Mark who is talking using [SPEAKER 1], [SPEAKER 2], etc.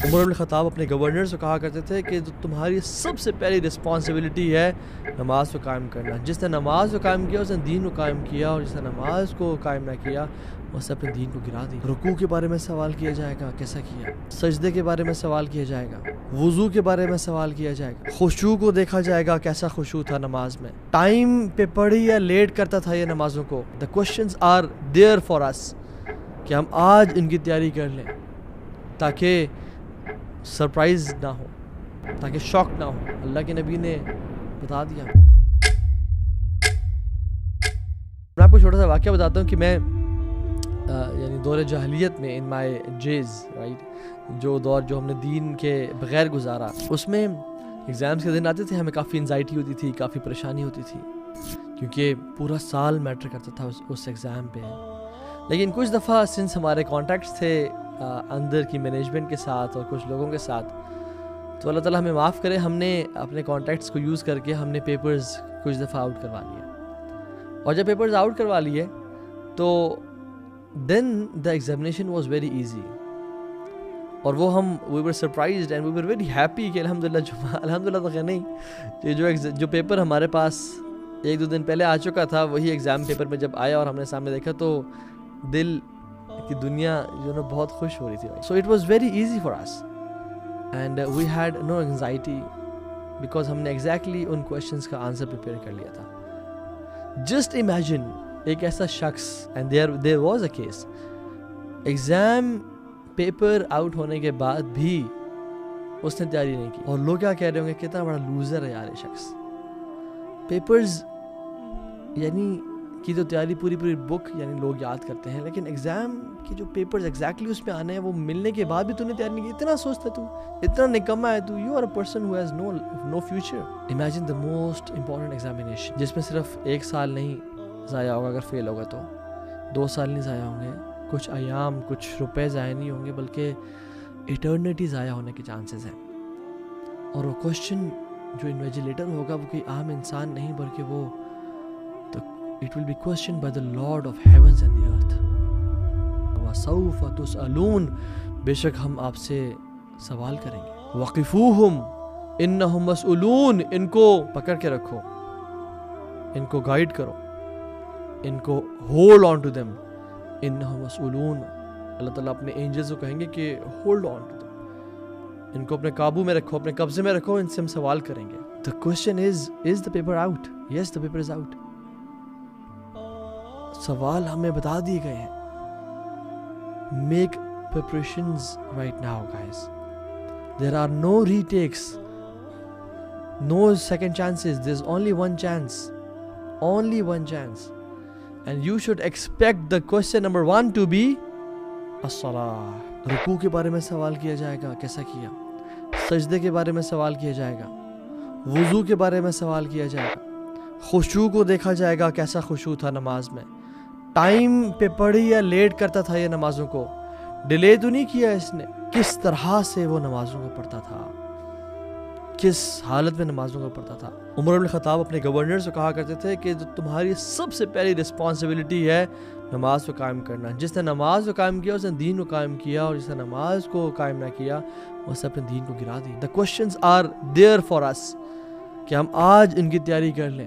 [SPEAKER 1] عمر بن الخطاب اپنے گورنر سے کہا کرتے تھے کہ جو تمہاری سب سے پہلی رسپانسبلٹی ہے نماز کو قائم کرنا. جس نے نماز کو قائم کیا اس نے دین کو قائم کیا, اور جس نے نماز کو قائم نہ کیا اس نے اپنے دین کو گرا دی. رکوع کے بارے میں سوال کیا جائے گا, کیسا کیا. سجدے کے بارے میں سوال کیا جائے گا. وضو کے بارے میں سوال کیا جائے گا. خشوع کو دیکھا جائے گا, کیسا خشوع تھا نماز میں. ٹائم پہ پڑھی یا لیٹ کرتا تھا یہ نمازوں کو. The questions are there for us کہ ہم آج ان کی تیاری کر لیں تاکہ سرپرائز نہ ہو, تاکہ شوق نہ ہو. اللہ کے نبی نے بتا دیا. میں آپ کو چھوٹا سا واقعہ بتاتا ہوں کہ میں یعنی دور جاہلیت میں ان مائی جیز رائٹ, جو دور جو ہم نے دین کے بغیر گزارا, اس میں ایگزامس کے دن آتے تھے, ہمیں کافی انزائٹی ہوتی تھی, کافی پریشانی ہوتی تھی, کیونکہ پورا سال میٹر کرتا تھا اس ایگزام پہ. لیکن کچھ دفعہ سنس ہمارے کانٹیکٹس تھے اندر کی مینجمنٹ کے ساتھ اور کچھ لوگوں کے ساتھ, تو اللہ تعالیٰ ہمیں معاف کرے, ہم نے اپنے کانٹیکٹس کو یوز کر کے ہم نے پیپرز کچھ دفعہ آؤٹ کروا لیے. اور جب پیپرز آؤٹ کروا لیے تو then the examination was very easy, اور وہ ہم we were surprised and we were very happy کہ الحمدللہ تو خیر نہیں, جو پیپر ہمارے پاس ایک دو دن پہلے آ چکا تھا وہی ایگزام پیپر میں جب آیا اور ہم نے سامنے دیکھا تو دل کی دنیا جو نا بہت خوش ہو رہی تھی. So it was very easy for us and we had no anxiety because ہم نے ایگزیکٹلی ان کویشچنس کا آنسر پریپیئر کر لیا تھا. جسٹ امیجن ایک ایسا شخص, and there was a case, exam paper out ہونے کے بعد بھی اس نے تیاری نہیں کی, اور لوگ کیا کہہ رہے ہوں گے کتنا بڑا لوزر ہے یار یہ شخص. پیپرز یعنی کی تو تیاری پوری بک یعنی لوگ یاد کرتے ہیں, لیکن ایگزام کی جو پیپرز ایگزیکٹلی اس میں آنے ہیں وہ ملنے کے بعد بھی تو نے تیاری نہیں کی. اتنا سوچتا تو, اتنا نکما ہے تو, you are a person who has no future. Imagine the most important examination جس میں صرف 1 سال نہیں ضائع ہوگا, اگر فیل ہوگا تو 2 سال نہیں ضائع ہوں گے, کچھ ایام کچھ روپے ضائع نہیں ہوں گے, بلکہ ایٹرنیٹی ضائع ہونے کے چانسز ہیں. اور وہ کوشچن جو انویجیلیٹر ہوگا وہ کوئی عام انسان نہیں, بلکہ وہ it will be questioned by the Lord of heavens and the earth. وَسَوْفَ تُسْأَلُونَ, بے شک ہم آپ سے سوال کریں گے. وَقِفُوهُمْ إِنَّهُمْ مَسْئُولُونَ, ان کو پکڑ کے رکھو, ان کو گائیڈ کرو, ان کو hold on to them. إِنَّهُمْ مَسْئُولُونَ, اللہ تعالیٰ اپنے اینجلز کو کہیں گے کہ hold on to them, ان کو اپنے قابو میں رکھو, اپنے قبضے میں رکھو, ان سے ہم سوال کریں گے. The question is the paper out? Yes, the paper is out. سوال ہمیں بتا دیے گئے ہیں. Make preparations right now, guys. There are no retakes, no second chances. There's only one chance. Only one chance. And you should expect the question number 1 to be as-salah. رکوع کے بارے میں سوال کیا جائے گا, کیسا کیا. سجدے کے بارے میں سوال کیا جائے گا. وضو کے بارے میں سوال کیا جائے گا. خشوع کو دیکھا جائے گا, کیسا خشوع تھا نماز میں. ٹائم پہ پڑھی یا لیٹ کرتا تھا یہ نمازوں کو, ڈیلے تو نہیں کیا اس نے. کس طرح سے وہ نمازوں کو پڑھتا تھا, کس حالت میں نمازوں کو پڑھتا تھا. عمر بن الخطاب اپنے گورنر سے کہا کرتے تھے کہ جو تمہاری سب سے پہلی رسپانسبلٹی ہے نماز کو قائم کرنا. جس نے نماز کو قائم کیا اس نے دین کو قائم کیا, اور جس نے نماز کو قائم نہ کیا اس نے اپنے دین کو گرا دی. The questions are there for us کہ ہم آج ان کی تیاری کر لیں